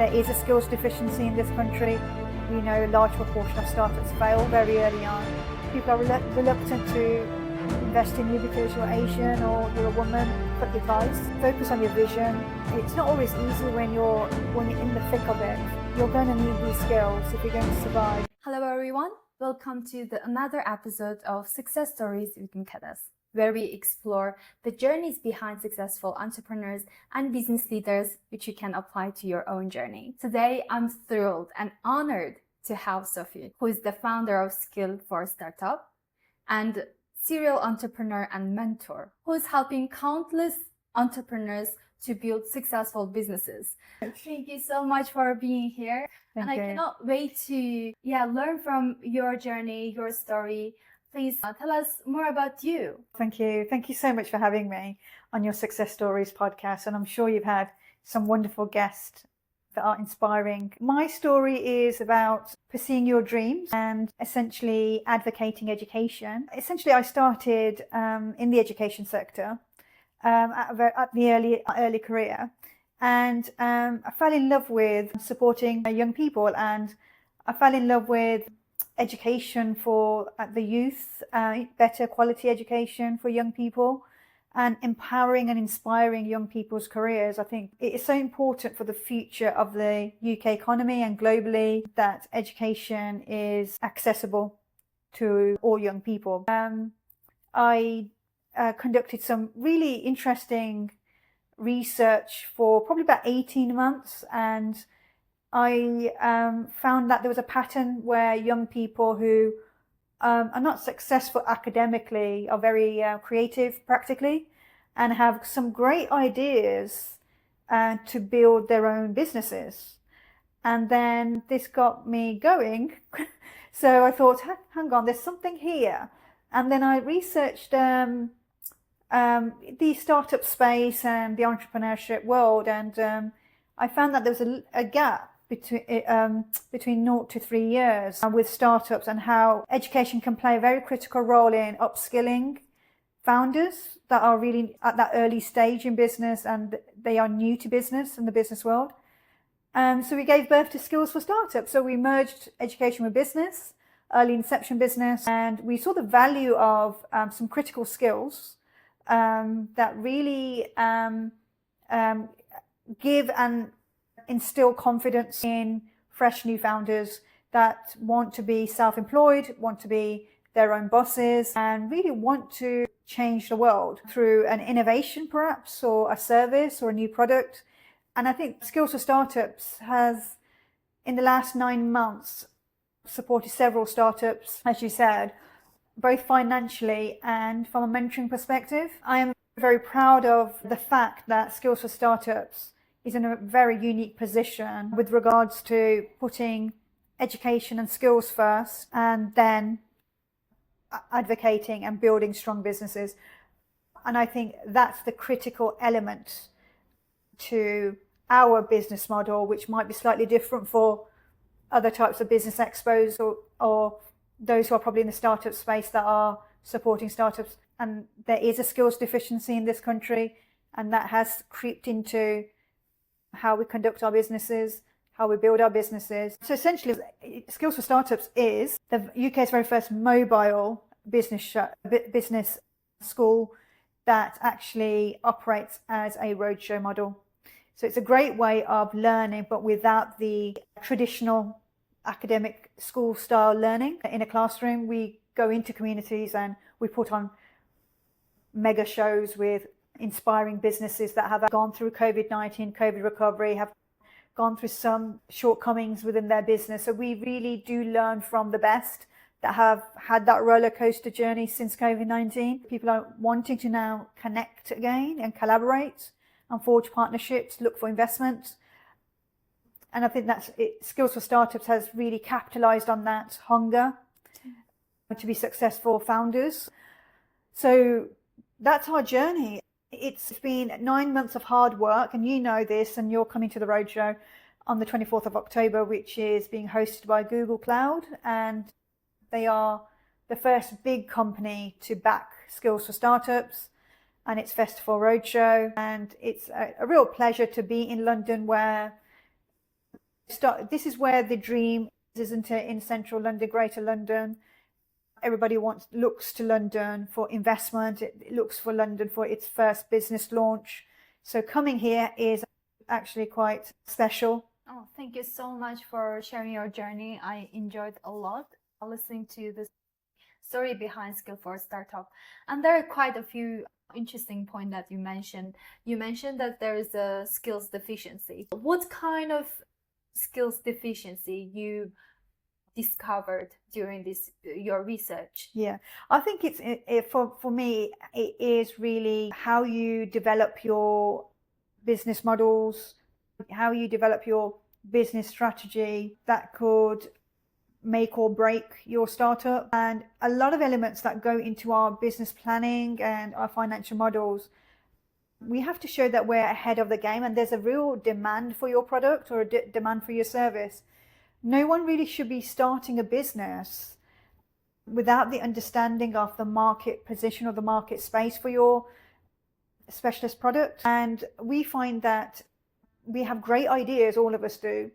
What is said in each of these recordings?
There is a skills deficiency in this country. We know a large proportion of startups fail very early on. People are reluctant to invest in you because you're Asian or you're a woman. But the advice, focus on your vision. It's not always easy when you're in the thick of it. You're going to need these skills if you're going to survive. Hello everyone, welcome to another episode of Success Stories with Mukaddas, where we explore the journeys behind successful entrepreneurs and business leaders, which you can apply to your own journey. Today, I'm thrilled and honored to have Sophie, who is the founder of Skill4Startups and serial entrepreneur and mentor, who is helping countless entrepreneurs to build successful businesses. Thank you so much for being here. Thank you. I cannot wait to learn from your journey, your story. Please tell us more about you. Thank you. Thank you so much for having me on your Success Stories podcast. And I'm sure you've had some wonderful guests that are inspiring. My story is about pursuing your dreams and essentially advocating education. Essentially, I started in the education sector at the early career. And I fell in love with supporting young people, and I fell in love with education for the youth, better quality education for young people, and empowering and inspiring young people's careers. I think it is so important for the future of the UK economy and globally that education is accessible to all young people. I conducted some really interesting research for probably about 18 months, and I found that there was a pattern where young people who are not successful academically are very creative practically and have some great ideas to build their own businesses. And then this got me going. So I thought, hang on, there's something here. And then I researched the startup space and the entrepreneurship world, and I found that there was a gap between 0 to 3 years with startups, and how education can play a very critical role in upskilling founders that are really at that early stage in business and they are new to business and the business world. So we gave birth to Skill4Startups. So we merged education with business, early inception business, and we saw the value of some critical skills that really give and instill confidence in fresh new founders that want to be self-employed, want to be their own bosses, and really want to change the world through an innovation perhaps, or a service or a new product. And I think Skill4Startups has, in the last 9 months, supported several startups, as you said, both financially and from a mentoring perspective. I am very proud of the fact that Skill4Startups is in a very unique position with regards to putting education and skills first, and then advocating and building strong businesses. And I think that's the critical element to our business model, which might be slightly different for other types of business expos or those who are probably in the startup space that are supporting startups. And there is a skills deficiency in this country, and that has creeped into how we conduct our businesses, how we build our businesses. So essentially, Skill4Startups is the UK's very first mobile business school that actually operates as a roadshow model. So it's a great way of learning, but without the traditional academic school style learning. In a classroom, we go into communities and we put on mega shows with inspiring businesses that have gone through COVID-19, COVID recovery, have gone through some shortcomings within their business. So we really do learn from the best that have had that roller coaster journey since COVID-19. People are wanting to now connect again and collaborate and forge partnerships, look for investment. And I think that's it. Skill4Startups has really capitalized on that hunger to be successful founders. So that's our journey. It's been 9 months of hard work, and you know this, and you're coming to the roadshow on the 24th of October, which is being hosted by Google Cloud, and they are the first big company to back Skill4Startups and its festival roadshow. And it's a real pleasure to be in London, where This is where the dream is, isn't it? In central London, Greater London, everybody looks to London for investment. It looks for London for its first business launch. So coming here is actually quite special. Oh, thank you so much for sharing your journey. I enjoyed a lot listening to the story behind Skill4Startup. And there are quite a few interesting points that you mentioned. You mentioned that there is a skills deficiency. What kind of skills deficiency you discovered during your research? Yeah, I think for me, it is really how you develop your business models, how you develop your business strategy that could make or break your startup, and a lot of elements that go into our business planning and our financial models. We have to show that we're ahead of the game and there's a real demand for your product or a demand for your service. No one really should be starting a business without the understanding of the market position or the market space for your specialist product. And we find that we have great ideas, all of us do,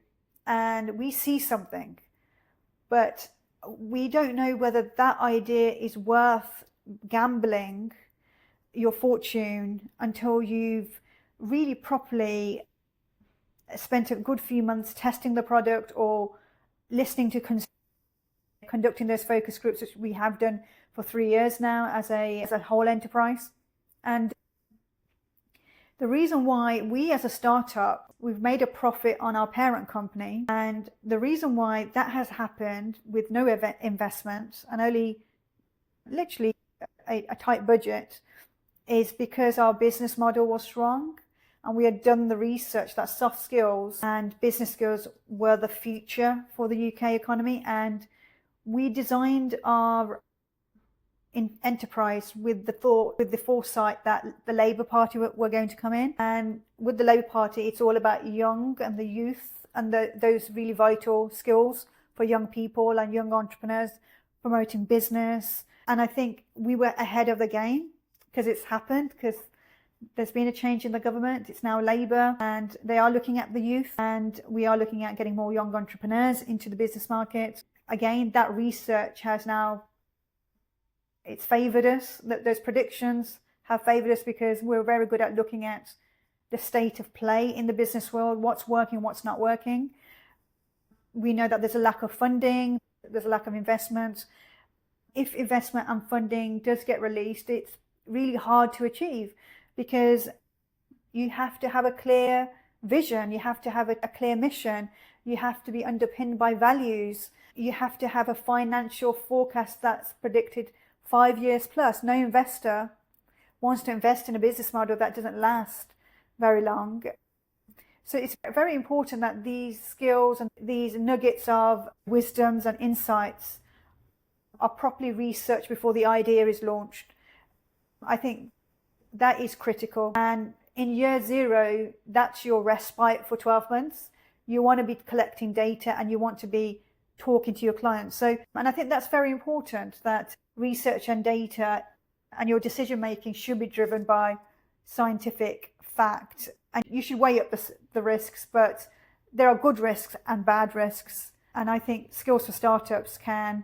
and we see something, but we don't know whether that idea is worth gambling your fortune until you've really properly spent a good few months testing the product or listening to conducting those focus groups, which we have done for 3 years now as a whole enterprise. And the reason why we as a startup, we've made a profit on our parent company, and the reason why that has happened with no investment and only literally a tight budget is because our business model was strong and we had done the research that soft skills and business skills were the future for the UK economy. And we designed our enterprise with the foresight that the Labour Party were going to come in. And with the Labour Party, it's all about young and the youth and those really vital skills for young people and young entrepreneurs, promoting business. And I think we were ahead of the game because it's happened, because there's been a change in the government. It's now Labour and they are looking at the youth, and we are looking at getting more young entrepreneurs into the business market. Again, that research has now, it's favoured us. Those predictions have favoured us because we're very good at looking at the state of play in the business world, what's working, what's not working. We know that there's a lack of funding, there's a lack of investment. If investment and funding does get released, it's really hard to achieve because you have to have a clear vision, you have to have a clear mission, you have to be underpinned by values, you have to have a financial forecast that's predicted 5 years plus. No investor wants to invest in a business model that doesn't last very long. So it's very important that these skills and these nuggets of wisdoms and insights are properly researched before the idea is launched. I think that is critical. And in year 0, that's your respite for 12 months. You want to be collecting data and you want to be talking to your clients. And I think that's very important, that research and data and your decision making should be driven by scientific fact. And you should weigh up the risks, but there are good risks and bad risks. And I think Skills4Startups can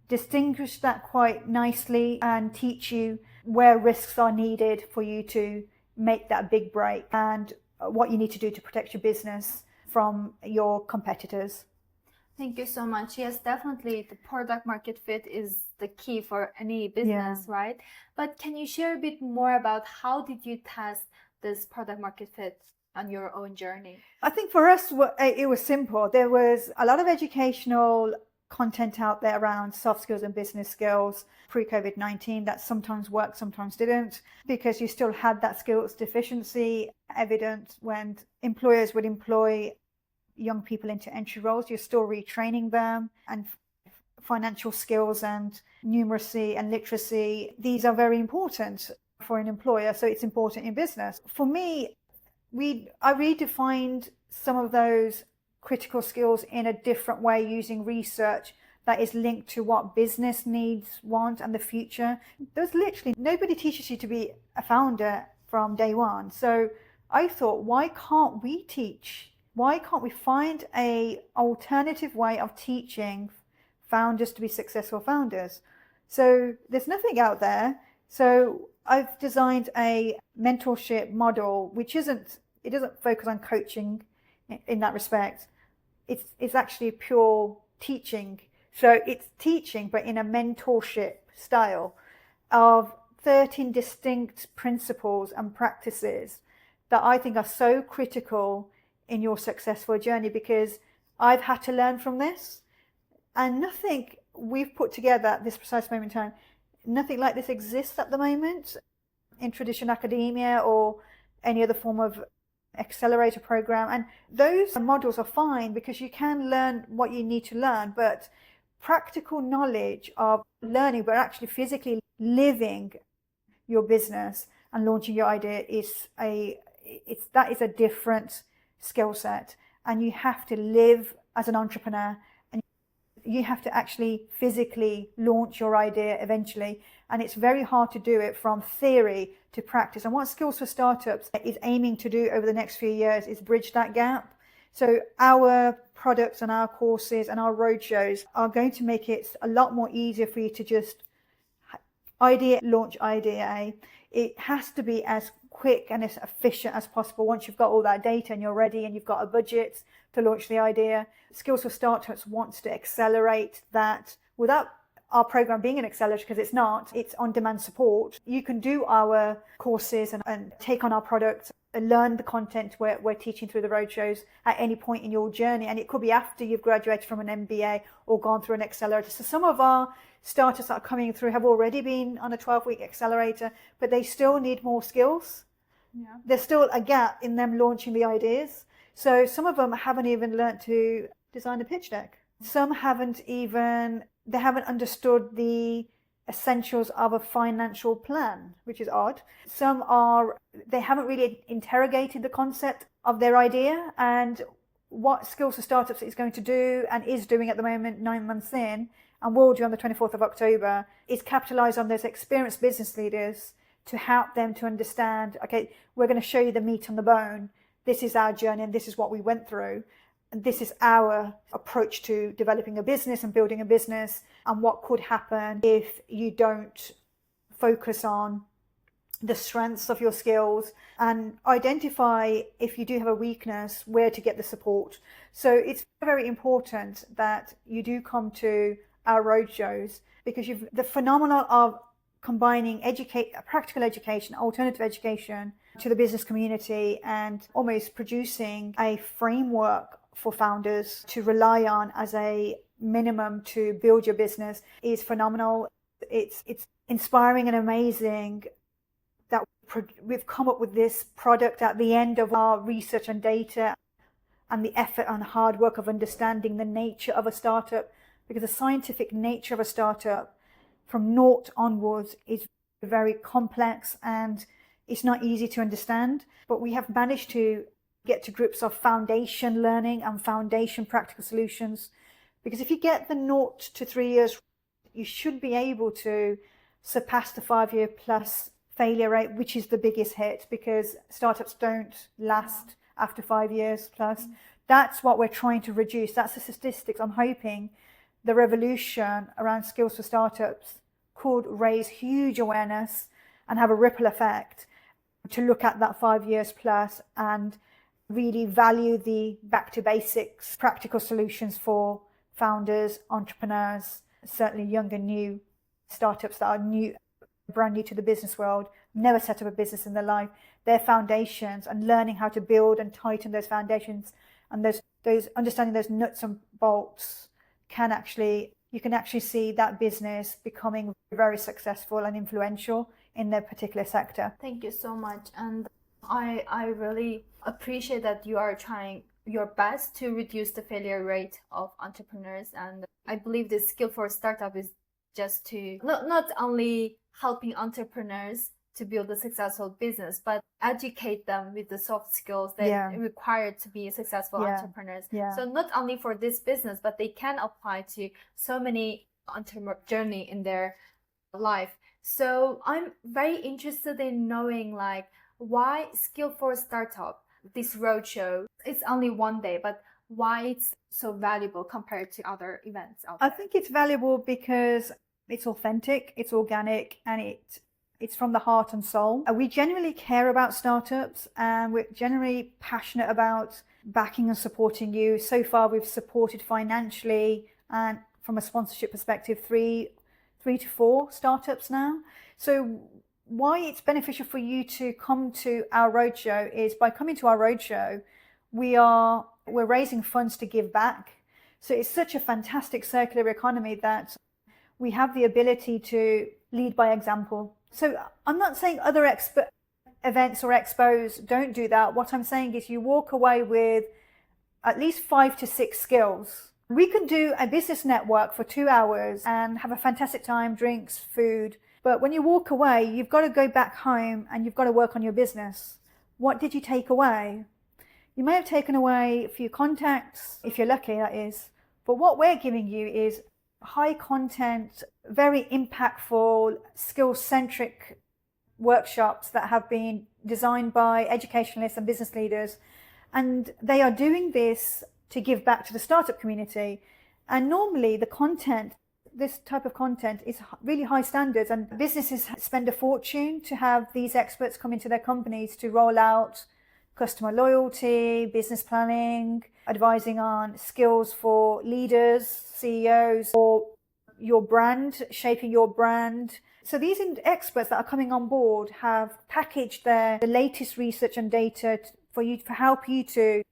distinguish that quite nicely and teach you where risks are needed for you to make that big break and what you need to do to protect your business from your competitors. Thank you so much. Yes, definitely the product market fit is the key for any business, right? But can you share a bit more about how did you test this product market fit on your own journey? I think for us, it was simple. There was a lot of educational content out there around soft skills and business skills pre-COVID-19 that sometimes worked, sometimes didn't, because you still had that skills deficiency evident when employers would employ young people into entry roles. You're still retraining them, and financial skills and numeracy and literacy, these are very important for an employer, so it's important in business. For me, I redefined some of those critical skills in a different way using research that is linked to what business needs, want, and the future. There's literally nobody teaches you to be a founder from day one. So I thought, why can't we teach why can't we find a alternative way of teaching founders to be successful founders? So there's nothing out there. So I've designed a mentorship model, which doesn't focus on coaching in that respect. It's actually pure teaching. So it's teaching, but in a mentorship style of 13 distinct principles and practices that I think are so critical in your successful journey, because I've had to learn from this, and nothing we've put together at this precise moment in time, nothing like this exists at the moment in traditional academia or any other form of accelerator program. And those models are fine because you can learn what you need to learn, but practical knowledge of learning, but actually physically living your business and launching your idea that is a different skill set. And you have to live as an entrepreneur, and you have to actually physically launch your idea eventually. And it's very hard to do it from theory to practice. And what Skill4Startups is aiming to do over the next few years is bridge that gap. So our products and our courses and our roadshows are going to make it a lot more easier for you to just launch idea. It has to be as quick and as efficient as possible once you've got all that data and you're ready and you've got a budget to launch the idea. Skill4Startups wants to accelerate that without our program being an accelerator, because it's not. It's on-demand support. You can do our courses and take on our products and learn the content we're teaching through the roadshows at any point in your journey. And it could be after you've graduated from an MBA or gone through an accelerator. So some of our starters that are coming through have already been on a 12-week accelerator, but they still need more skills. Yeah. There's still a gap in them launching the ideas. So some of them haven't even learned to design a pitch deck. Some they haven't understood the essentials of a financial plan, which is odd. Some they haven't really interrogated the concept of their idea. And what Skill4Startups is going to do and is doing at the moment, 9 months in, and will do on the 24th of October, is capitalize on those experienced business leaders to help them to understand, okay, we're going to show you the meat on the bone. This is our journey and this is what we went through. And this is our approach to developing a business and building a business, and what could happen if you don't focus on the strengths of your skills and identify, if you do have a weakness, where to get the support. So it's very important that you do come to our roadshows, because the phenomenon of combining practical education, alternative education to the business community, and almost producing a framework for founders to rely on as a minimum to build your business is phenomenal. It's inspiring and amazing that we've come up with this product at the end of our research and data and the effort and hard work of understanding the nature of a startup, because the scientific nature of a startup from naught onwards is very complex and it's not easy to understand. But we have managed to get to grips of foundation learning and foundation practical solutions, because if you get the 0 to 3 years, you should be able to surpass the 5-year plus failure rate, which is the biggest hit, because startups don't last after 5 years plus. That's what we're trying to reduce. That's the statistics. I'm hoping the revolution around Skill4Startups could raise huge awareness and have a ripple effect to look at that 5 years plus and really value the back to basics practical solutions for founders, entrepreneurs, certainly young and new startups that are brand new to the business world, never set up a business in their life. Their foundations and learning how to build and tighten those foundations and those understanding those nuts and bolts you can actually see that business becoming very successful and influential in their particular sector. Thank you so much. And I really appreciate that you are trying your best to reduce the failure rate of entrepreneurs. And I believe this Skill4Startup is just to not only helping entrepreneurs to build a successful business, but educate them with the soft skills that are required to be successful entrepreneurs. Yeah. So not only for this business, but they can apply to so many entrepreneur journey in their life. So I'm very interested in knowing why Skill4Startup this roadshow, it's only one day, but why it's so valuable compared to other events out there? I think it's valuable because it's authentic, it's organic, and it's from the heart and soul. We genuinely care about startups, and we're generally passionate about backing and supporting you. So far, we've supported financially and from a sponsorship perspective, three to four startups now. So why it's beneficial for you to come to our roadshow is by coming to our roadshow, we're raising funds to give back. So it's such a fantastic circular economy that we have the ability to lead by example. So I'm not saying other events or expos don't do that. What I'm saying is you walk away with at least 5 to 6 skills. We can do a business network for 2 hours and have a fantastic time, drinks, food. But when you walk away, you've got to go back home and you've got to work on your business. What did you take away? You may have taken away a few contacts, if you're lucky, that is. But what we're giving you is high content, very impactful, skill-centric workshops that have been designed by educationalists and business leaders. And they are doing this to give back to the startup community. And normally the content, this type of content, is really high standards, and businesses spend a fortune to have these experts come into their companies to roll out customer loyalty, business planning, advising on skills for leaders, CEOs, or your brand, shaping your brand. So these experts that are coming on board have packaged the latest research and data for help you to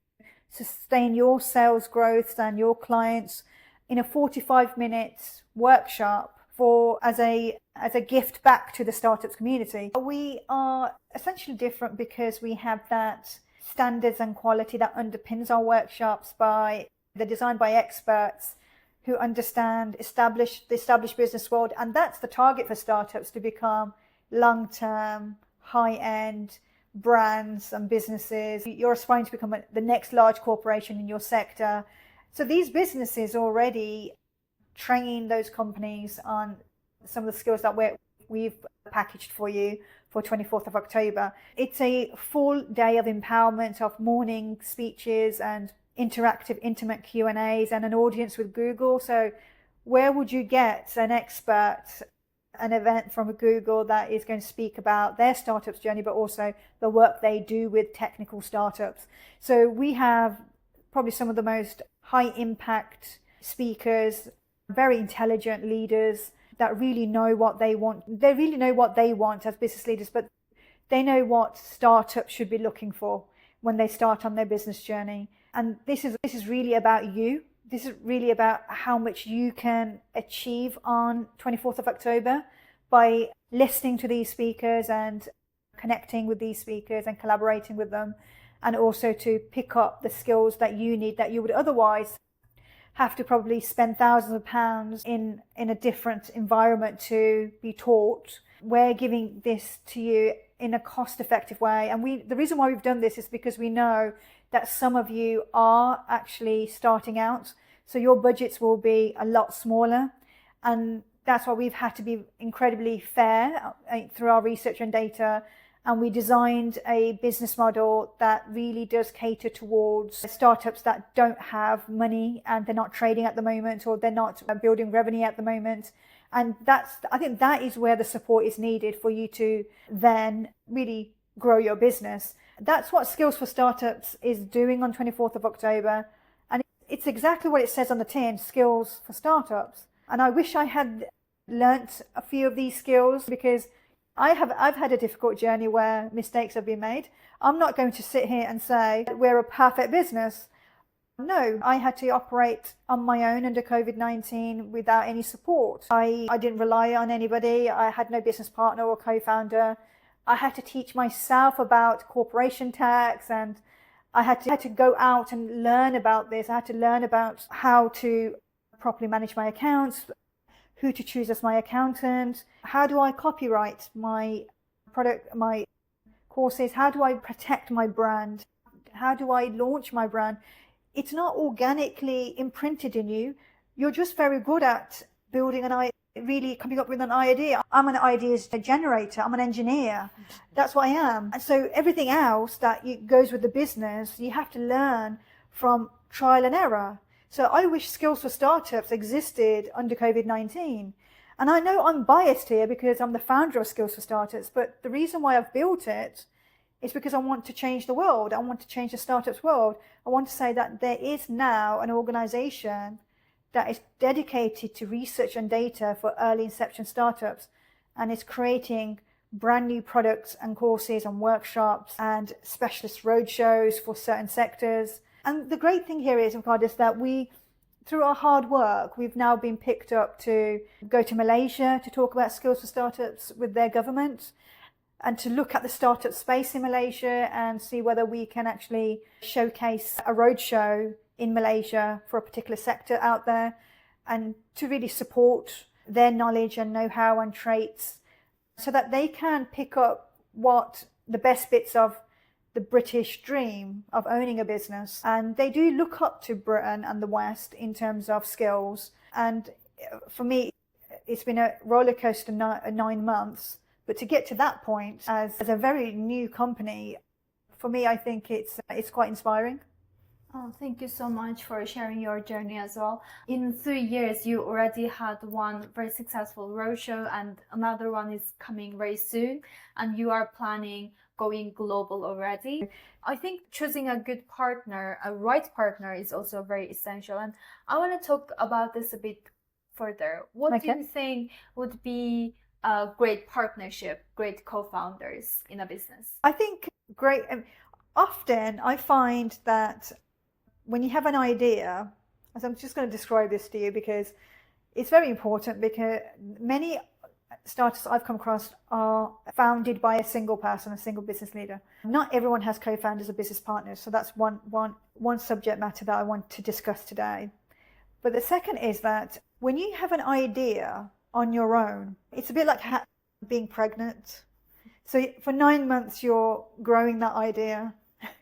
sustain your sales growth and your clients in a 45-minute workshop as a gift back to the startups community. We are essentially different because we have that standards and quality that underpins our workshops. They're designed by experts who understand the established business world, and that's the target for startups, to become long-term, high-end brands and businesses. You're aspiring to become the next large corporation in your sector. So these businesses already train those companies on some of the skills that we've packaged for you for 24th of October. It's a full day of empowerment, of morning speeches and interactive, intimate Q&As and an audience with Google. So where would you get an expert, an event from Google that is going to speak about their startup's journey, but also the work they do with technical startups? So we have probably some of the most high impact speakers, very intelligent leaders that really know what they want. They really know what they want as business leaders, but they know what startups should be looking for when they start on their business journey. And this is really about you. This is really about how much you can achieve on 24th of October by listening to these speakers and connecting with these speakers and collaborating with them, and also to pick up the skills that you need that you would otherwise have to probably spend thousands of pounds in a different environment to be taught. We're giving this to you in a cost-effective way. And the reason why we've done this is because we know that some of you are actually starting out. So your budgets will be a lot smaller. And that's why we've had to be incredibly fair through our research and data. And we designed a business model that really does cater towards startups that don't have money and they're not trading at the moment, or they're not building revenue at the moment. And I think that is where the support is needed for you to then really grow your business. That's what Skills4Startups is doing on 24th of October. And it's exactly what it says on the tin, Skills for Startups. And I wish I had learnt a few of these skills, because I've had a difficult journey where mistakes have been made. I'm not going to sit here and say we're a perfect business. No, I had to operate on my own under COVID-19 without any support. I didn't rely on anybody. I had no business partner or co-founder. I had to teach myself about corporation tax, and I had to go out and learn about this. I had to learn about how to properly manage my accounts, who to choose as my accountant, how do I copyright my product, my courses, how do I protect my brand, how do I launch my brand. It's not organically imprinted in you. You're just very good at building really coming up with an idea. I'm an ideas generator. I'm an engineer. That's what I am. And so everything else that goes with the business, you have to learn from trial and error. So I wish Skills for Startups existed under COVID-19. And I know I'm biased here because I'm the founder of Skills for Startups, but the reason why I've built it is because I want to change the world. I want to change the startups world. I want to say that there is now an organization that is dedicated to research and data for early inception startups, and is creating brand new products and courses and workshops and specialist roadshows for certain sectors. And the great thing here is, Mukaddas, that we, through our hard work, we've now been picked up to go to Malaysia to talk about Skills for Startups with their government, and to look at the startup space in Malaysia and see whether we can actually showcase a roadshow in Malaysia for a particular sector out there, and to really support their knowledge and know-how and traits so that they can pick up what the best bits of the British dream of owning a business. And they do look up to Britain and the West in terms of skills. And for me, it's been a roller coaster 9 months. But to get to that point as a very new company, for me, I think it's quite inspiring. Oh, thank you so much for sharing your journey as well. In 3 years, you already had one very successful roadshow, and another one is coming very soon, and you are planning going global already. I think choosing a good partner, a right partner, is also very essential. And I want to talk about this a bit further. What do you think would be a great partnership, great co-founders in a business? I think great. Often I find that when you have an idea, as I'm just going to describe this to you because it's very important, because many startups I've come across are founded by a single person, a single business leader. Not everyone has co-founders or business partners. So that's one subject matter that I want to discuss today. But the second is that when you have an idea on your own, it's a bit like being pregnant. So for 9 months, you're growing that idea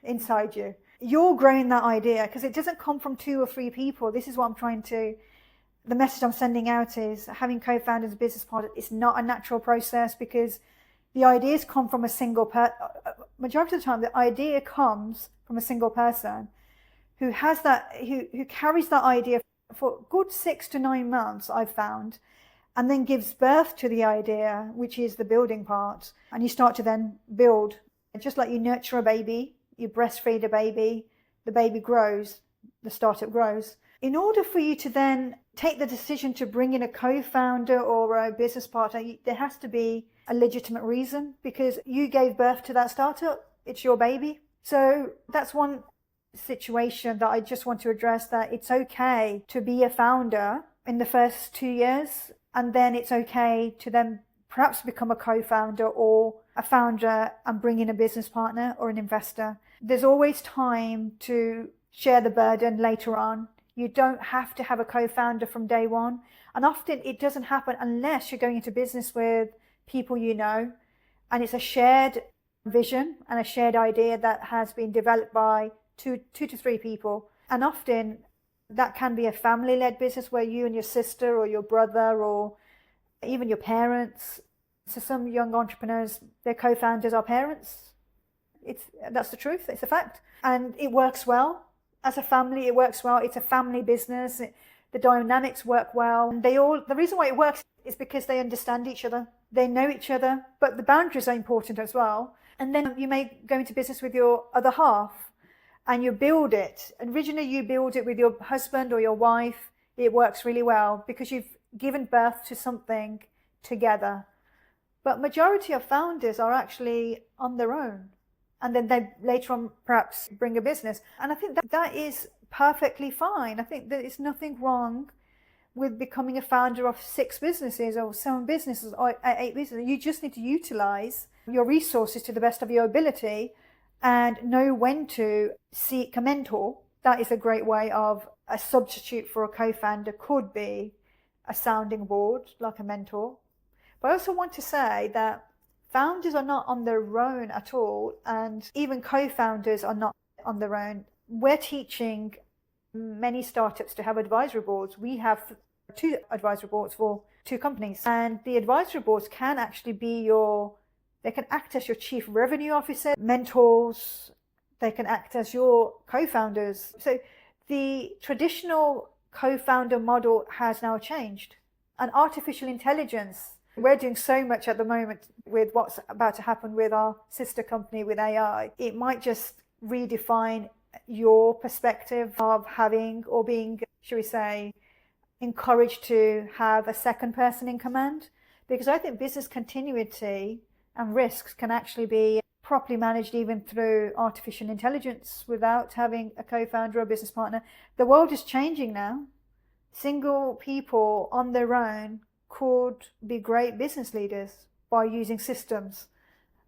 inside you. You're growing that idea because it doesn't come from 2 or 3 people. This is what the message I'm sending out is having co-founders, business partners, it's not a natural process, because the ideas come from a single majority of the time, the idea comes from a single person who has who carries that idea for a good 6 to 9 months, I've found, and then gives birth to the idea, which is the building part. And you start to then build, just like you nurture a baby, you breastfeed a baby, the baby grows, the startup grows. In order for you to then take the decision to bring in a co-founder or a business partner, there has to be a legitimate reason, because you gave birth to that startup. It's your baby. So that's one situation that I just want to address, that it's okay to be a founder in the first 2 years, and then it's okay to then perhaps become a co-founder or a founder and bring in a business partner or an investor. There's always time to share the burden later on. You don't have to have a co-founder from day one. And often it doesn't happen unless you're going into business with people you know, and it's a shared vision and a shared idea that has been developed by two to three people. And often that can be a family-led business where you and your sister or your brother or even your parents. So some young entrepreneurs, their co-founders are parents. That's the truth. It's a fact. And it works well. As a family, it works well. It's a family business. The dynamics work well. And the reason why it works is because they understand each other. They know each other, but the boundaries are important as well. And then you may go into business with your other half and you build it. Originally, you build it with your husband or your wife. It works really well because you've given birth to something together. But majority of founders are actually on their own. And then they later on perhaps bring a business. And I think that is perfectly fine. I think there is nothing wrong with becoming a founder of 6 businesses or 7 businesses or 8 businesses. You just need to utilize your resources to the best of your ability and know when to seek a mentor. That is a great way of a substitute for a co-founder could be a sounding board, like a mentor. But I also want to say that founders are not on their own at all, and even co-founders are not on their own. We're teaching many startups to have advisory boards. We have 2 advisory boards for 2 companies. And the advisory boards can actually be they can act as your chief revenue officer, mentors, they can act as your co-founders. So the traditional co-founder model has now changed. And artificial intelligence, we're doing so much at the moment with what's about to happen with our sister company with AI. It might just redefine your perspective of having or being, should we say, encouraged to have a second person in command. Because I think business continuity and risks can actually be properly managed even through artificial intelligence without having a co-founder or a business partner. The world is changing now. Single people on their own could be great business leaders by using systems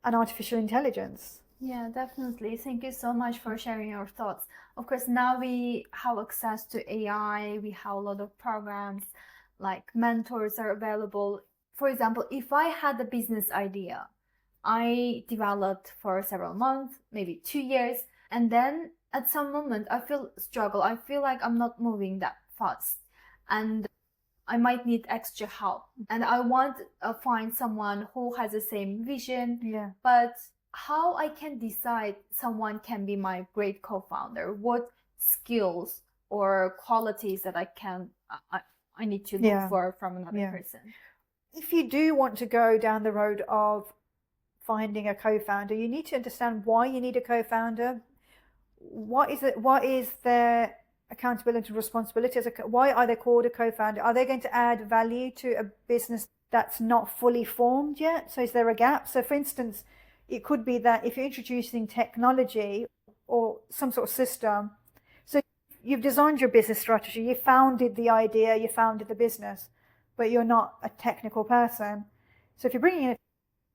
and artificial intelligence. Yeah, definitely. Thank you so much for sharing your thoughts. Of course, now we have access to AI, we have a lot of programs, like mentors are available. For example, if I had a business idea, I developed for several months, maybe 2 years, and then at some moment I feel like I'm not moving that fast, and I might need extra help, and I want to find someone who has the same vision. Yeah. But how I can decide someone can be my great co-founder? What skills or qualities that I need to look for from another person? If you do want to go down the road of finding a co-founder, you need to understand why you need a co-founder. What is their accountability and responsibility? Why are they called a co-founder? Are they going to add value to a business that's not fully formed yet? So is there a gap? So for instance, it could be that if you're introducing technology or some sort of system, so you've designed your business strategy, you founded the idea, you founded the business, but you're not a technical person. So if you're bringing in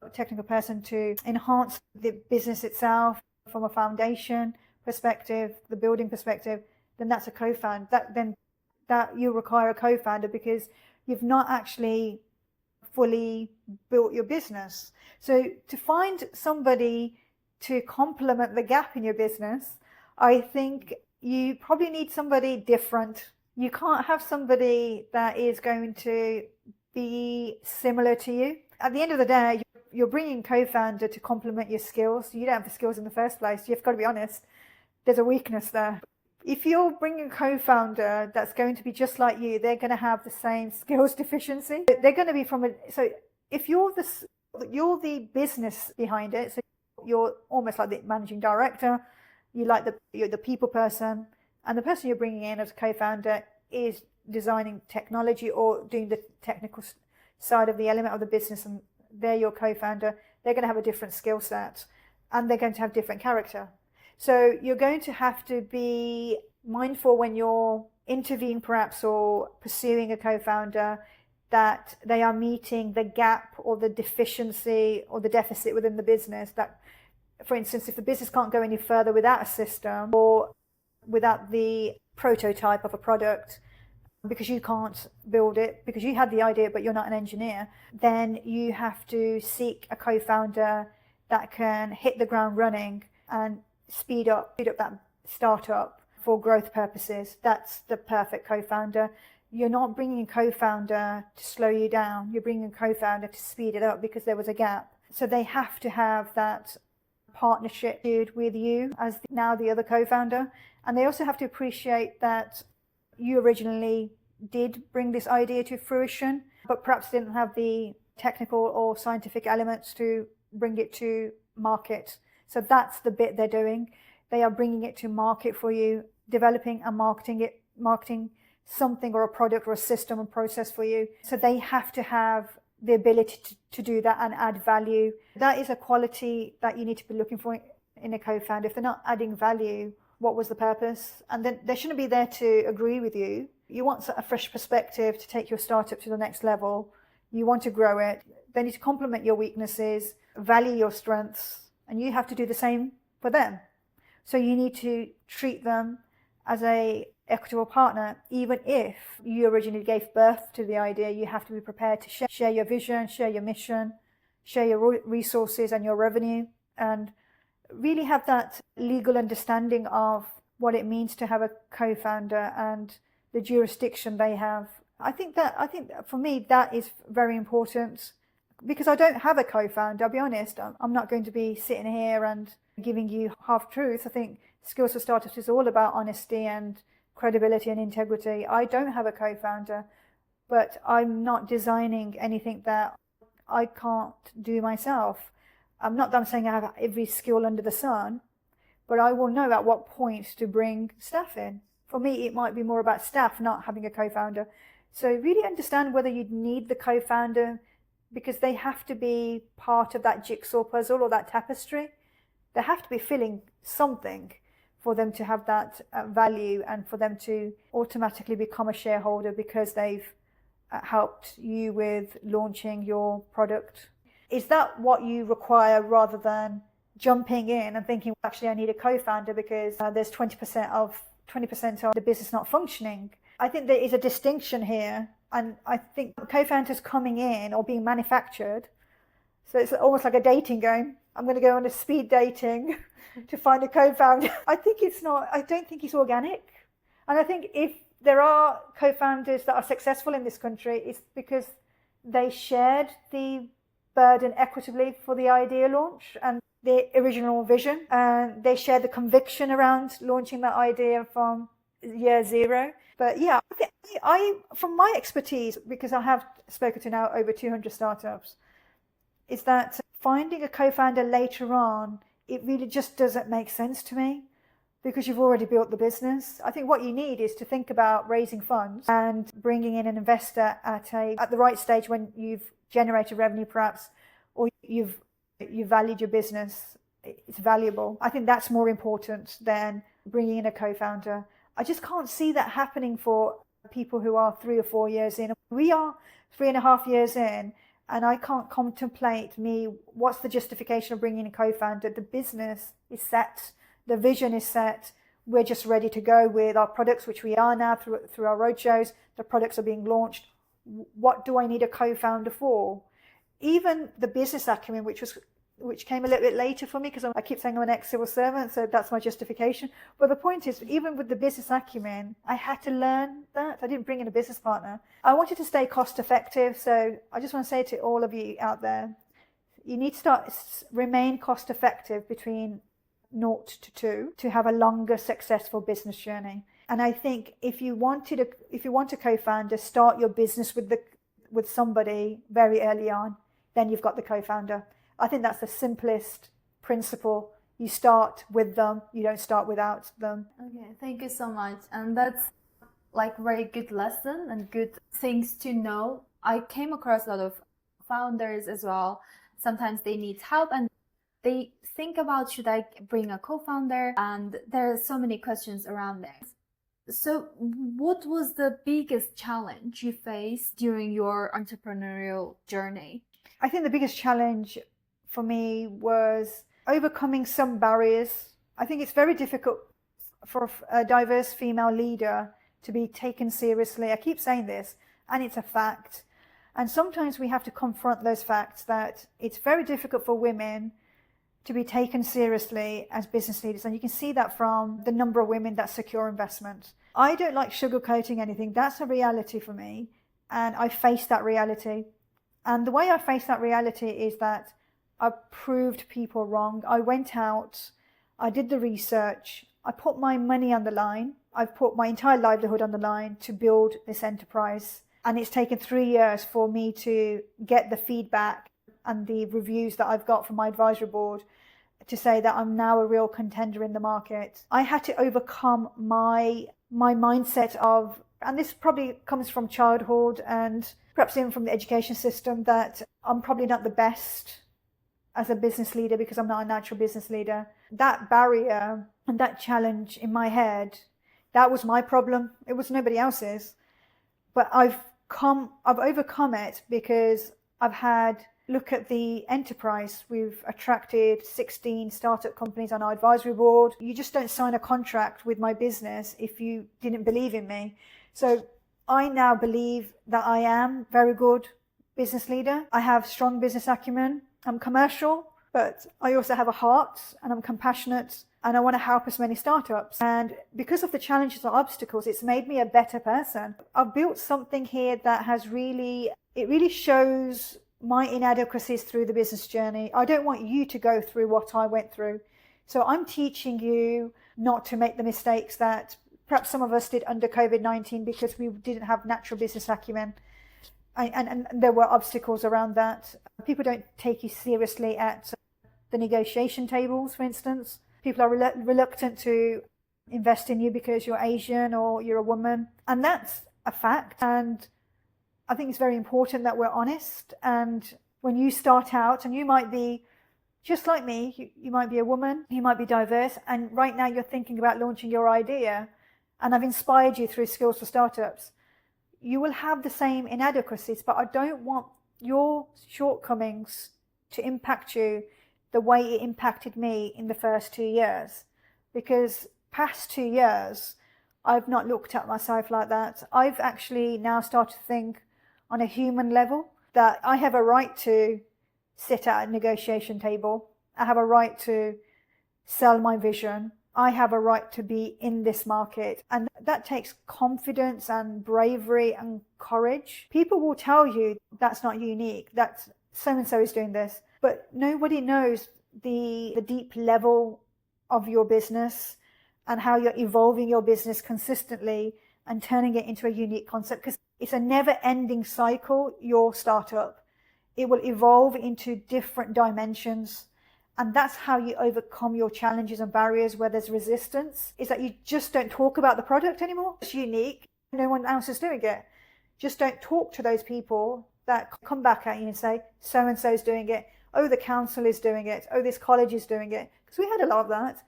a technical person to enhance the business itself from a foundation perspective, the building perspective, then that's a co-founder. That you require a co-founder because you've not actually fully built your business. So to find somebody to complement the gap in your business, I think you probably need somebody different. You can't have somebody that is going to be similar to you. At the end of the day, you're bringing co-founder to complement your skills. You don't have the skills in the first place. You've got to be honest. There's a weakness there. If you're bringing a co-founder that's going to be just like you, they're going to have the same skills deficiency. They're going to be so if you're the business behind it, so you're almost like the managing director, you're the people person, and the person you're bringing in as a co-founder is designing technology or doing the technical side of the element of the business, and they're your co-founder. They're going to have a different skill set and they're going to have different character. So you're going to have to be mindful when you're interviewing perhaps or pursuing a co-founder that they are meeting the gap or the deficiency or the deficit within the business. That, for instance, if the business can't go any further without a system or without the prototype of a product, because you can't build it, because you had the idea but you're not an engineer, then you have to seek a co-founder that can hit the ground running and speed up that startup for growth purposes. That's the perfect co-founder. You're not bringing a co-founder to slow you down. You're bringing a co-founder to speed it up because there was a gap. So they have to have that partnership with you as now the other co-founder. And they also have to appreciate that you originally did bring this idea to fruition, but perhaps didn't have the technical or scientific elements to bring it to market. So that's the bit they're doing. They are bringing it to market for you, developing and marketing something or a product or a system and process for you. So they have to have the ability to do that and add value. That is a quality that you need to be looking for in a co-founder. If they're not adding value, what was the purpose? And then they shouldn't be there to agree with you. You want a fresh perspective to take your startup to the next level. You want to grow it. They need to complement your weaknesses, value your strengths, and you have to do the same for them. So you need to treat them as a equitable partner. Even if you originally gave birth to the idea, you have to be prepared to share your vision, share your mission, share your resources and your revenue, and really have that legal understanding of what it means to have a co-founder and the jurisdiction they have I think for me that is very important, because I don't have a co-founder. I'll be honest, I'm not going to be sitting here and giving you half truth. I think Skills for Startups is all about honesty and credibility and integrity. I don't have a co-founder, but I'm not designing anything that I can't do myself. I'm not that I'm saying I have every skill under the sun, but I will know at what point to bring staff in. For me, it might be more about staff not having a co-founder. So really understand whether you need the co-founder, because they have to be part of that jigsaw puzzle or that tapestry. They have to be filling something for them to have that value, and for them to automatically become a shareholder because they've helped you with launching your product. Is that what you require, rather than jumping in and thinking, well, actually I need a co-founder because there's 20% of the business not functioning? I think there is a distinction here, and I think co-founders coming in or being manufactured, so it's almost like a dating game. I'm going to go on a speed dating to find a co-founder. I don't think it's organic. And I think if there are co-founders that are successful in this country, it's because they shared the burden equitably for the idea launch and the original vision, and they shared the conviction around launching that idea from year zero. But yeah, I from my expertise, because I have spoken to now over 200 startups, is that finding a co-founder later on, it really just doesn't make sense to me, because you've already built the business. I think what you need is to think about raising funds and bringing in an investor at the right stage, when you've generated revenue perhaps, or you've valued your business, it's valuable. I think that's more important than bringing in a co-founder. I just can't see that happening for people who are 3 or 4 years in. We are 3.5 years in, and I can't contemplate what's the justification of bringing in a co-founder. The business is set, the vision is set. We're just ready to go with our products, which we are now through our roadshows. The products are being launched. What do I need a co-founder for? Even the business acumen, which came a little bit later for me, because I keep saying I'm an ex-civil servant, so that's my justification. But the point is, even with the business acumen, I had to learn that. I didn't bring in a business partner. I wanted to stay cost effective, so I just want to say to all of you out there, you need to remain cost effective between 0 to 2 to have a longer successful business journey. And I think if you want a co-founder, start your business with somebody very early on, then you've got the co-founder. I think that's the simplest principle. You start with them, you don't start without them. Okay, thank you so much. And that's like very good lesson and good things to know. I came across a lot of founders as well. Sometimes they need help and they think about, should I bring a co-founder? And there are so many questions around there. So what was the biggest challenge you faced during your entrepreneurial journey? I think the biggest challenge for me was overcoming some barriers. I think it's very difficult for a diverse female leader to be taken seriously. I keep saying this, and it's a fact. And sometimes we have to confront those facts, that it's very difficult for women to be taken seriously as business leaders. And you can see that from the number of women that secure investment. I don't like sugarcoating anything. That's a reality for me. And I face that reality. And the way I face that reality is that I proved people wrong. I went out, I did the research, I put my money on the line. I've put my entire livelihood on the line to build this enterprise. And it's taken 3 years for me to get the feedback and the reviews that I've got from my advisory board to say that I'm now a real contender in the market. I had to overcome my mindset of, and this probably comes from childhood and perhaps even from the education system, that I'm probably not the best as a business leader because I'm not a natural business leader. That barrier and that challenge in my head, that was my problem. It was nobody else's. But I've overcome it because I've had, look at the enterprise. We've attracted 16 startup companies on our advisory board. You just don't sign a contract with my business if you didn't believe in me. So I now believe that I am a very good business leader. I have strong business acumen. I'm commercial. But I also have a heart and I'm compassionate and I want to help as many startups. And because of the challenges and obstacles, it's made me a better person. I've built something here that it really shows my inadequacies through the business journey. I don't want you to go through what I went through. So I'm teaching you not to make the mistakes that perhaps some of us did under COVID-19 because we didn't have natural business acumen. And there were obstacles around that. People don't take you seriously at the negotiation tables, for instance. People are reluctant to invest in you because you're Asian or you're a woman. And that's a fact. And I think it's very important that we're honest. And when you start out, and you might be just like me, you might be a woman, you might be diverse, and right now you're thinking about launching your idea, and I've inspired you through Skills for Startups. You will have the same inadequacies, but I don't want your shortcomings to impact you the way it impacted me in the first 2 years. Because past 2 years, I've not looked at myself like that. I've actually now started to think on a human level that I have a right to sit at a negotiation table. I have a right to sell my vision. I have a right to be in this market. And that takes confidence and bravery and courage. People will tell you that's not unique, that so-and-so is doing this, but nobody knows the deep level of your business and how you're evolving your business consistently and turning it into a unique concept, because it's a never-ending cycle, your startup. It will evolve into different dimensions. And that's how you overcome your challenges and barriers where there's resistance, is that you just don't talk about the product anymore. It's unique. No one else is doing it. Just don't talk to those people that come back at you and say, so-and-so is doing it. Oh, the council is doing it. Oh, this college is doing it. Because we had a lot of that.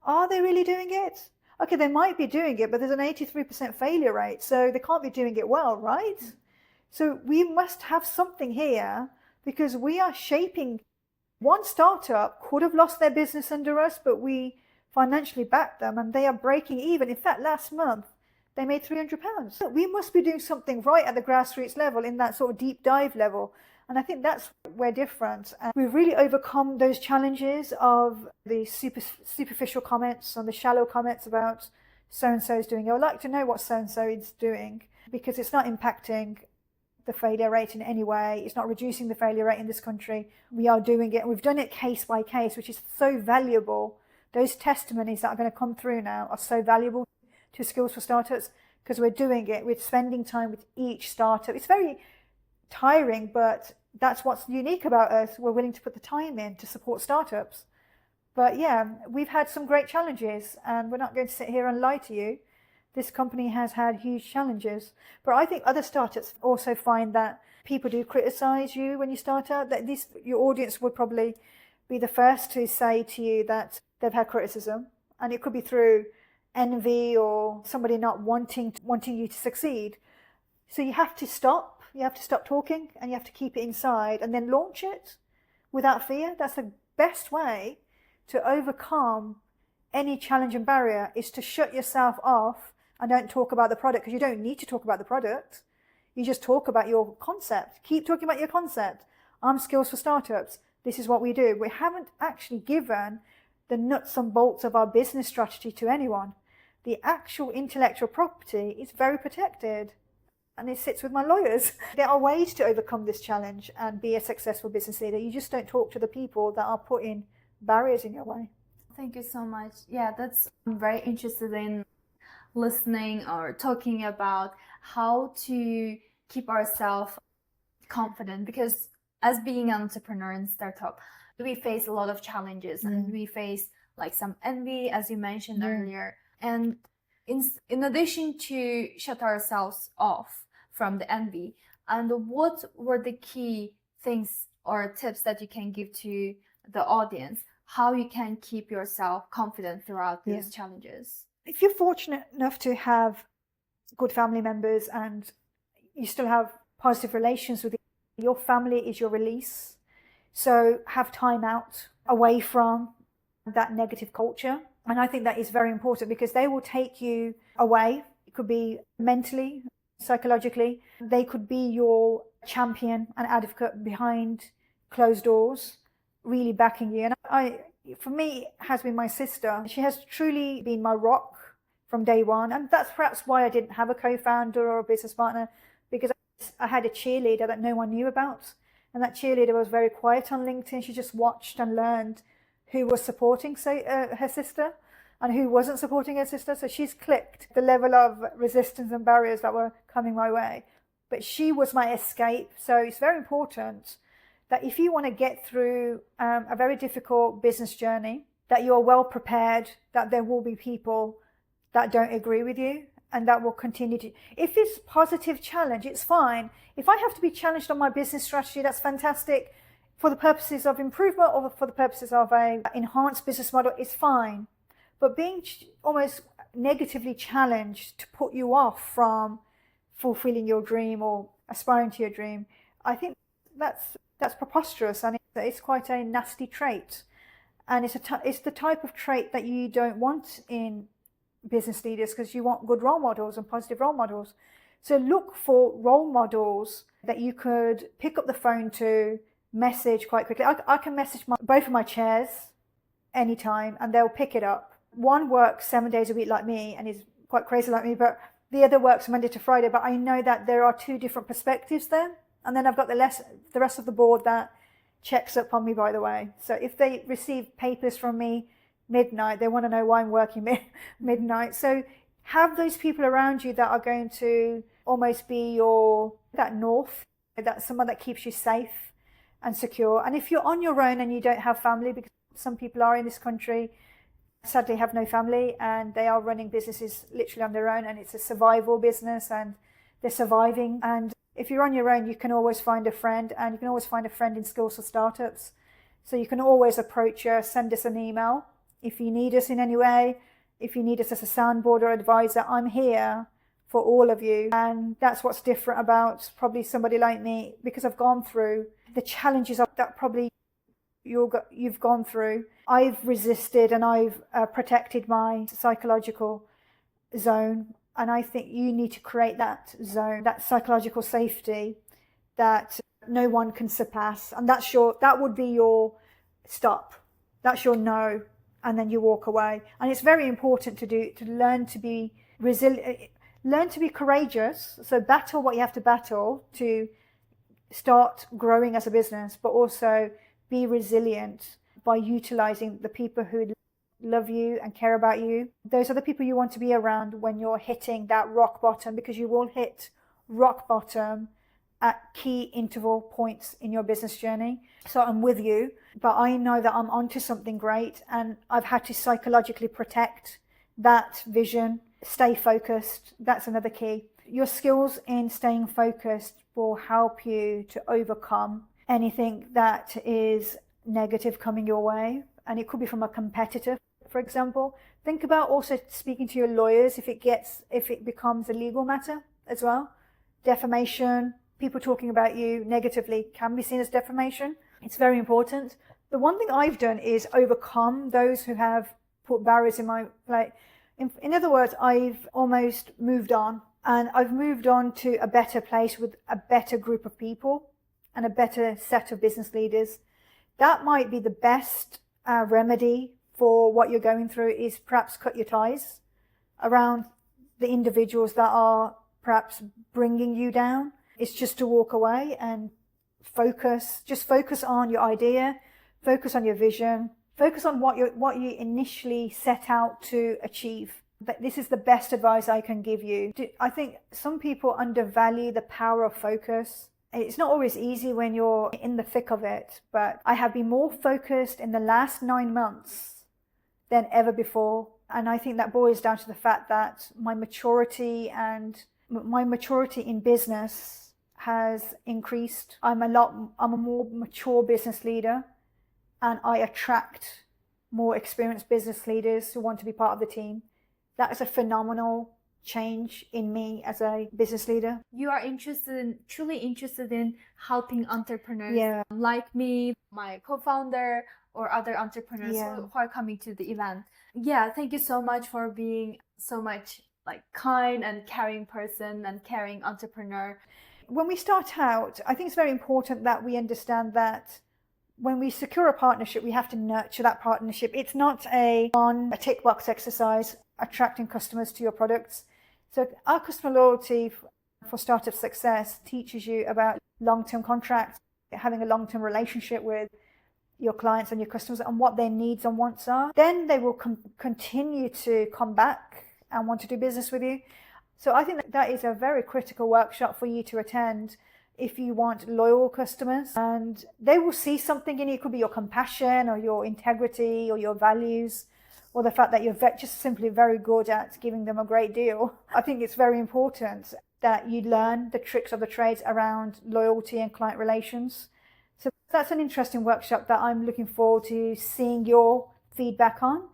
Are they really doing it? Okay, they might be doing it, but there's an 83% failure rate. So they can't be doing it well, right? So we must have something here, because we are shaping. One startup could have lost their business under us, but we financially backed them and they are breaking even. In fact, last month, they made £300. So we must be doing something right at the grassroots level, in that sort of deep dive level. And I think that's where we're different. And we've really overcome those challenges of the superficial comments and the shallow comments about so-and-so is doing it. I would like to know what so-and-so is doing, because it's not impacting the failure rate in any way. It's not reducing the failure rate in this country. We are doing it. We've done it case by case, which is so valuable. Those testimonies that are going to come through now are so valuable to Skills for Startups, because we're doing it. We're spending time with each startup. It's very tiring, but that's what's unique about us. We're willing to put the time in to support startups. But yeah, we've had some great challenges, and we're not going to sit here and lie to you. This company has had huge challenges, but I think other startups also find that people do criticize you when you start out. That your audience would probably be the first to say to you that they've had criticism, and it could be through envy or somebody not wanting you to succeed. So you have to stop. You have to stop talking, and you have to keep it inside, and then launch it without fear. That's the best way to overcome any challenge and barrier, is to shut yourself off and don't talk about the product, because you don't need to talk about the product. You just talk about your concept. Keep talking about your concept. I'm Skills for Startups. This is what we do. We haven't actually given the nuts and bolts of our business strategy to anyone. The actual intellectual property is very protected, and it sits with my lawyers. There are ways to overcome this challenge and be a successful business leader. You just don't talk to the people that are putting barriers in your way. Thank you so much. Yeah, I'm very interested in listening or talking about how to keep ourselves confident, because as being an entrepreneur and startup, we face a lot of challenges, and we face like some envy, as you mentioned earlier. And in addition to shut ourselves off from the envy, and what were the key things or tips that you can give to the audience, how you can keep yourself confident throughout these challenges? If you're fortunate enough to have good family members and you still have positive relations with your family, is your release. So have time out away from that negative culture. And I think that is very important, because they will take you away. It could be mentally, psychologically. They could be your champion and advocate behind closed doors, really backing you. And for me, it has been my sister. She has truly been my rock from day one. And that's perhaps why I didn't have a co-founder or a business partner, because I had a cheerleader that no one knew about. And that cheerleader was very quiet on LinkedIn. She just watched and learned who was supporting her sister and who wasn't supporting her sister. So she's clicked the level of resistance and barriers that were coming my way. But she was my escape. So it's very important that if you want to get through a very difficult business journey, that you're well prepared, that there will be people that don't agree with you and that will continue to. If it's positive challenge, it's fine. If I have to be challenged on my business strategy, that's fantastic. For the purposes of improvement or for the purposes of a enhanced business model, it's fine. But being almost negatively challenged to put you off from fulfilling your dream or aspiring to your dream, I think that's preposterous, and it's quite a nasty trait. And it's the type of trait that you don't want in business leaders, because you want good role models and positive role models. So look for role models that you could pick up the phone to, message quite quickly. I can message both of my chairs anytime and they'll pick it up. One works 7 days a week like me and is quite crazy like me, but the other works Monday to Friday. But I know that there are two different perspectives there. And then I've got the rest of the board that checks up on me, by the way. So if they receive papers from me midnight, they want to know why I'm working midnight. So have those people around you that are going to almost be that north, that's someone that keeps you safe and secure. And if you're on your own and you don't have family, because some people are in this country, sadly have no family, and they are running businesses literally on their own, and it's a survival business and they're surviving. And if you're on your own, you can always find a friend, and you can always find a friend in Skill4Startups. So you can always approach us, send us an email. If you need us in any way, if you need us as a soundboard or advisor, I'm here for all of you. And that's what's different about probably somebody like me, because I've gone through the challenges that probably you've gone through. I've resisted and I've protected my psychological zone. And I think you need to create that zone, that psychological safety that no one can surpass. And that would be your stop. That's your no. And then you walk away. And it's very important to learn to be resilient, learn to be courageous. So battle what you have to battle to start growing as a business, but also be resilient by utilizing the people who love you and care about you. Those are the people you want to be around when you're hitting that rock bottom, because you will hit rock bottom at key interval points in your business journey. So I'm with you, but I know that I'm onto something great, and I've had to psychologically protect that vision, stay focused. That's another key. Your skills in staying focused will help you to overcome anything that is negative coming your way. And it could be from a competitor, for example. Think about also speaking to your lawyers if it becomes a legal matter as well. Defamation, people talking about you negatively can be seen as defamation. It's very important. The one thing I've done is overcome those who have put barriers in my way. In other words, I've almost moved on, and I've moved on to a better place with a better group of people and a better set of business leaders. That might be the best remedy for what you're going through, is perhaps cut your ties around the individuals that are perhaps bringing you down. It's just to walk away and focus on your idea, focus on your vision, focus on what you initially set out to achieve. But this is the best advice I can give you. I think some people undervalue the power of focus. It's not always easy when you're in the thick of it, but I have been more focused in the last 9 months than ever before. And I think that boils down to the fact that my maturity in business has increased. I'm a more mature business leader, and I attract more experienced business leaders who want to be part of the team. That is a phenomenal change in me as a business leader. You are truly interested in helping entrepreneurs like me, my co-founder, or other entrepreneurs who are coming to the event. Yeah, thank you so much for being so much kind and caring person and caring entrepreneur. When we start out, I think it's very important that we understand that when we secure a partnership, we have to nurture that partnership. It's not a tick box exercise, attracting customers to your products. So our customer loyalty for startup success teaches you about long-term contracts, having a long-term relationship with your clients and your customers and what their needs and wants are. Then they will continue to come back and want to do business with you. So I think that is a very critical workshop for you to attend if you want loyal customers, and they will see something in you. It could be your compassion or your integrity or your values, or the fact that you're just simply very good at giving them a great deal. I think it's very important that you learn the tricks of the trades around loyalty and client relations. So that's an interesting workshop that I'm looking forward to seeing your feedback on.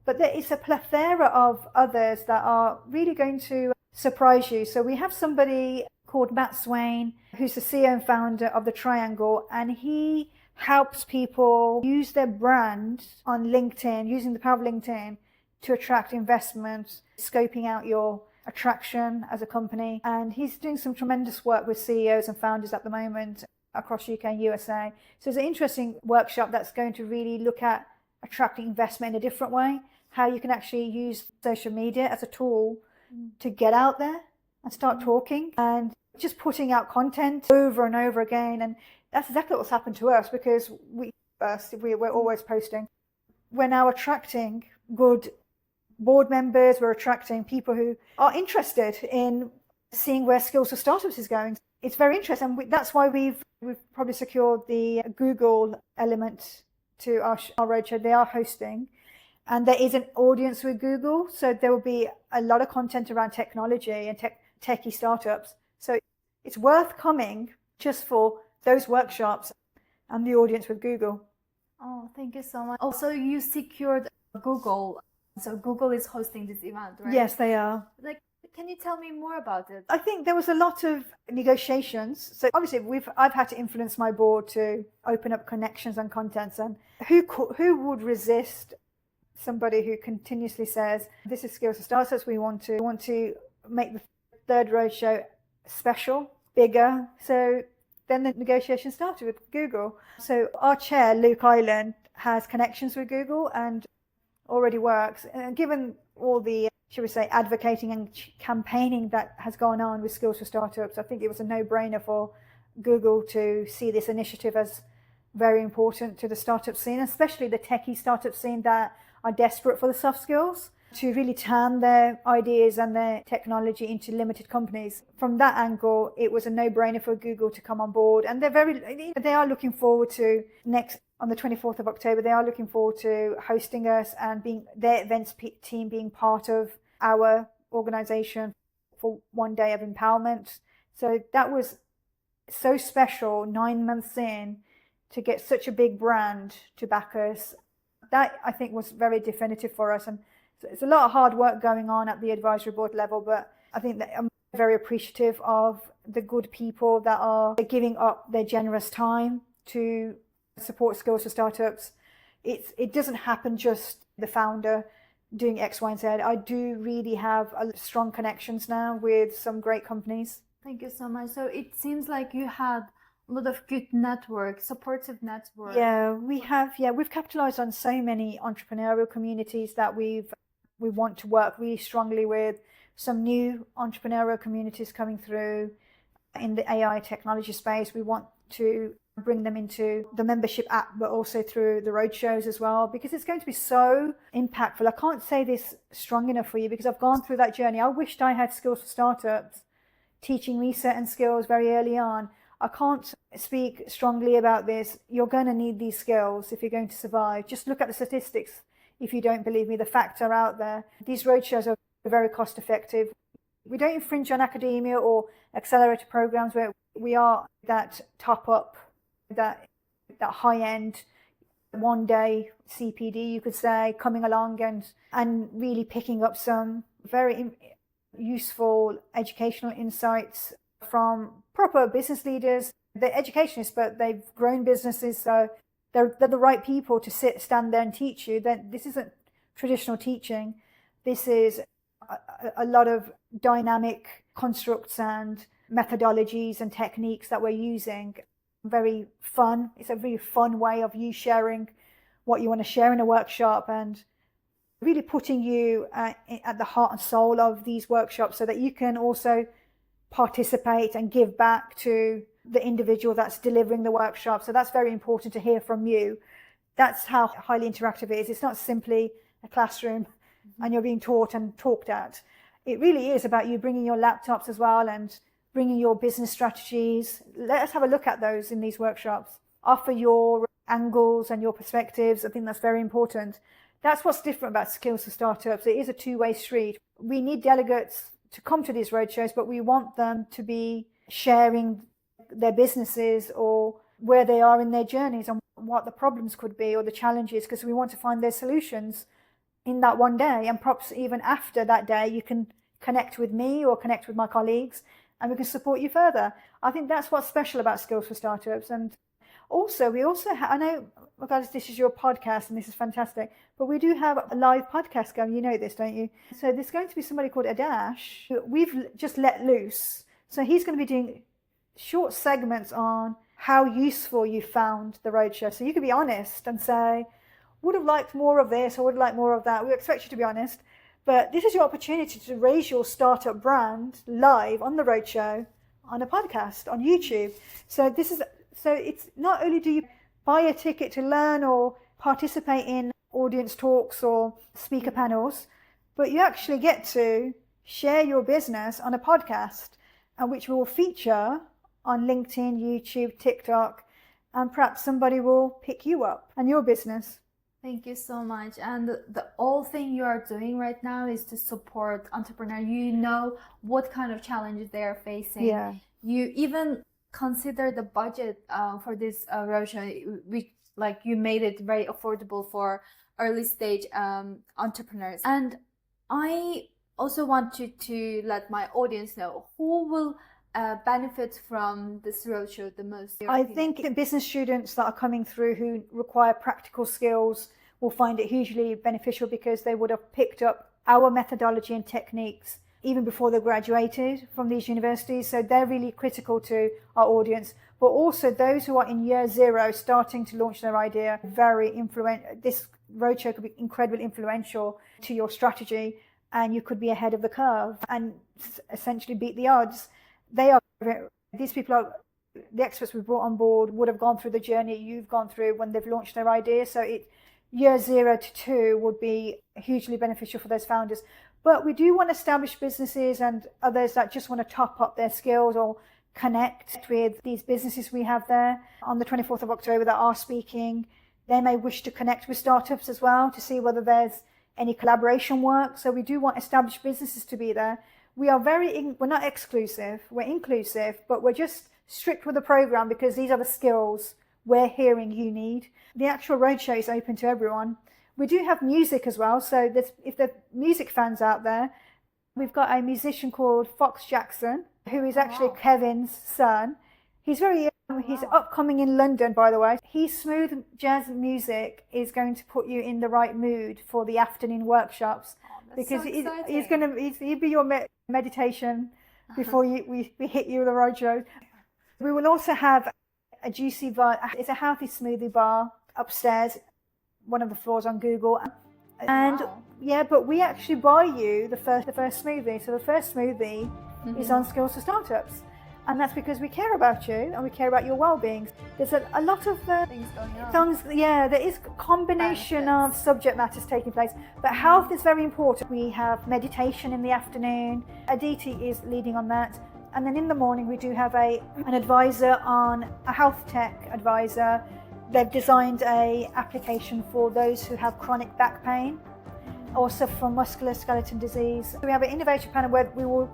But there is a plethora of others that are really going to surprise you. So we have somebody called Matt Swain, who's the CEO and founder of The Triangle, and he helps people use their brand on LinkedIn, using the power of LinkedIn to attract investment, scoping out your attraction as a company. And he's doing some tremendous work with CEOs and founders at the moment across UK and USA. So it's an interesting workshop that's going to really look at attracting investment in a different way, how you can actually use social media as a tool to get out there and start talking and just putting out content over and over again. And that's exactly what's happened to us, because we're always posting. We're now attracting good board members. We're attracting people who are interested in seeing where Skill4Startups is going. It's very interesting. That's why we've probably secured the Google element to our roadshow. They are hosting, and there is an audience with Google. So there will be a lot of content around technology and techie startups. So it's worth coming just for those workshops and the audience with Google. Oh, thank you so much. Also, you secured Google. So Google is hosting this event, right? Yes, they are. Can you tell me more about it? I think there was a lot of negotiations. So obviously I've had to influence my board to open up connections and contents. And who would resist somebody who continuously says, this is Skill4Startups, we want to make the third roadshow special, bigger. So then the negotiation started with Google. So our chair, Luke Island, has connections with Google and already works. And given all the, should we say, advocating and campaigning that has gone on with Skill4Startups, I think it was a no-brainer for Google to see this initiative as very important to the startup scene, especially the techie startup scene that are desperate for the soft skills to really turn their ideas and their technology into limited companies. From that angle, it was a no-brainer for Google to come on board. And they are looking forward to on the 24th of October, they are looking forward to hosting us and being their events team being part of our organization for one day of empowerment. So that was so special 9 months in to get such a big brand to back us. That I think was very definitive for us. And it's a lot of hard work going on at the advisory board level, but I think that I'm very appreciative of the good people that are giving up their generous time to support Skill4Startups. It doesn't happen just the founder doing X, Y, and Z. I do really have strong connections now with some great companies. Thank you so much. So it seems like you had a lot of good supportive network. Yeah, we have. Yeah, we've capitalized on so many entrepreneurial communities that we want to work really strongly with. Some new entrepreneurial communities coming through in the AI technology space. We want to bring them into the membership app, but also through the roadshows as well, because it's going to be so impactful. I can't say this strong enough for you because I've gone through that journey. I wished I had Skill4Startups teaching me certain skills very early on. I can't speak strongly about this. You're going to need these skills if you're going to survive. Just look at the statistics. If you don't believe me, the facts are out there. These roadshows are very cost effective. We don't infringe on academia or accelerator programs where we are that top up, that high end, one day CPD, you could say, coming along and really picking up some very useful educational insights from proper business leaders. They're educationists, but they've grown businesses, so they're the right people to stand there and teach you. Then this isn't traditional teaching. This is a lot of dynamic constructs and methodologies and techniques that we're using. very fun. It's a very fun way of you sharing what you want to share in a workshop, and really putting you at the heart and soul of these workshops so that you can also participate and give back to the individual that's delivering the workshop. So that's very important to hear from you. That's how highly interactive it is. It's not simply a classroom and you're being taught and talked at. It really is about you bringing your laptops as well and bringing your business strategies. Let us have a look at those in these workshops. Offer your angles and your perspectives. I think that's very important. That's what's different about Skills for Startups. It is a two-way street. We need delegates to come to these roadshows, but we want them to be sharing their businesses or where they are in their journeys and what the problems could be or the challenges, because we want to find their solutions in that one day. And perhaps even after that day, you can connect with me or connect with my colleagues and we can support you further. I think that's what's special about Skills for Startups. And also, I know, Mukaddas, this is your podcast and this is fantastic, but we do have a live podcast going. You know this, don't you? So there's going to be somebody called Adash who we've just let loose. So he's going to be doing short segments on how useful you found the roadshow. So you can be honest and say, would have liked more of this or would have liked more of that. We expect you to be honest, but this is your opportunity to raise your startup brand live on the roadshow, on a podcast, on YouTube. So it's not only do you buy a ticket to learn or participate in audience talks or speaker panels, but you actually get to share your business on a podcast, and which will feature on LinkedIn, YouTube, TikTok, and perhaps somebody will pick you up and your business. Thank you so much. And the whole thing you are doing right now is to support entrepreneurs. You know what kind of challenges they are facing. Yeah. You even consider the budget for this roadshow, which like you made it very affordable for early stage entrepreneurs. And I also want you to let my audience know who will benefit from this roadshow the most. I think the business students that are coming through who require practical skills will find it hugely beneficial because they would have picked up our methodology and techniques even before they graduated from these universities. So they're really critical to our audience. But also those who are in year zero starting to launch their idea, this roadshow could be incredibly influential to your strategy, and you could be ahead of the curve and essentially beat the odds. These people are the experts we brought on board would have gone through the journey you've gone through when they've launched their idea. So year 0 to 2 would be hugely beneficial for those founders. But we do want established businesses and others that just want to top up their skills or connect with these businesses we have there. On the 24th of October that are speaking, they may wish to connect with startups as well to see whether there's any collaboration work. So we do want established businesses to be there. We're not exclusive, we're inclusive, but we're just strict with the program because these are the skills we're hearing you need. The actual roadshow is open to everyone. We do have music as well, so if there are music fans out there, we've got a musician called Fox Jackson, who is actually Kevin's son. He's very young, he's upcoming in London, by the way. His smooth jazz music is going to put you in the right mood for the afternoon workshops. Because he'll be your meditation before we hit you with a roadshow. We will also have a juicy bar. It's a healthy smoothie bar upstairs, one of the floors on Google. And but we actually buy you the first smoothie. So the first smoothie is on Skills for Startups. And that's because we care about you and we care about your well-being. There's a lot of things going on. There is a combination of subject matters taking place, but health is very important. We have meditation in the afternoon. Aditi is leading on that. And then in the morning, we do have an advisor a health tech advisor. They've designed an application for those who have chronic back pain, also for musculoskeletal disease. So we have an innovation panel where we will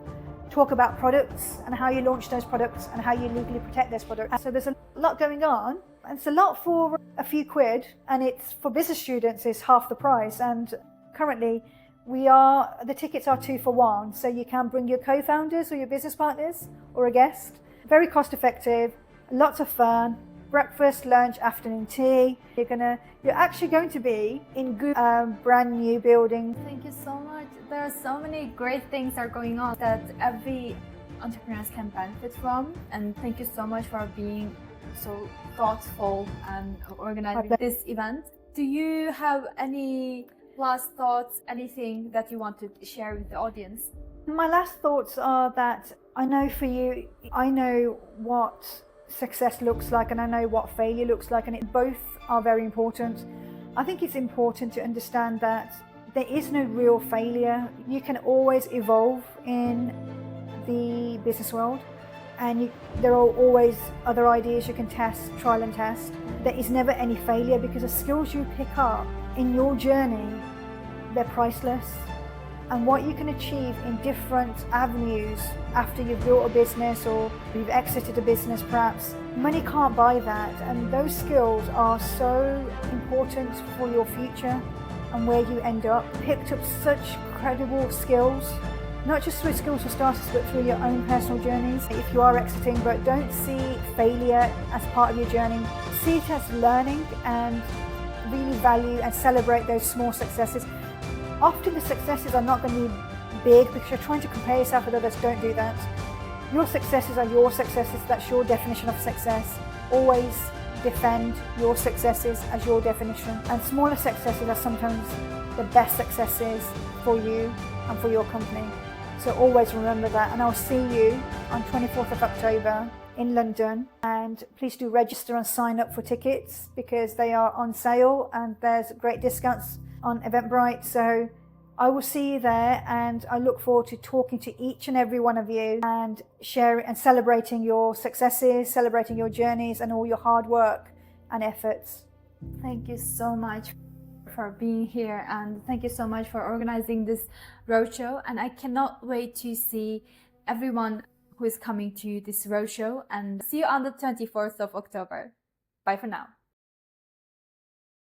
talk about products and how you launch those products and how you legally protect those products. So there's a lot going on. It's a lot for a few quid, and it's for business students is half the price. And currently the tickets are 2 for 1. So you can bring your co-founders or your business partners or a guest. Very cost effective, lots of fun. Breakfast, lunch, afternoon tea. You're actually going to be in good, brand new building. Thank you so much. There are so many great things that are going on that every entrepreneur can benefit from. And thank you so much for being so thoughtful and organizing this event. Do you have any last thoughts, anything that you want to share with the audience? My last thoughts are that I know for you, I know what success looks like and I know what failure looks like, and both are very important. I think it's important to understand that there is no real failure. You can always evolve in the business world, and there are always other ideas you can test, trial and test. There is never any failure because the skills you pick up in your journey, they're priceless. And what you can achieve in different avenues after you've built a business or you've exited a business perhaps, money can't buy that. And those skills are so important for your future and where you end up. Picked up such credible skills, not just through Skill4Startups, but through your own personal journeys. If you are exiting, but don't see failure as part of your journey. See it as learning and really value and celebrate those small successes. Often the successes are not going to be big because you're trying to compare yourself with others. Don't do that. Your successes are your successes. That's your definition of success. Always defend your successes as your definition. And smaller successes are sometimes the best successes for you and for your company. So always remember that. And I'll see you on 24th of October in London. And please do register and sign up for tickets because they are on sale and there's great discounts on Eventbrite. So I will see you there, and I look forward to talking to each and every one of you and sharing and celebrating your successes, celebrating your journeys and all your hard work and efforts. Thank you so much for being here, and thank you so much for organizing this roadshow. And I cannot wait to see everyone who is coming to this roadshow, and see you on the 24th of October. Bye for now.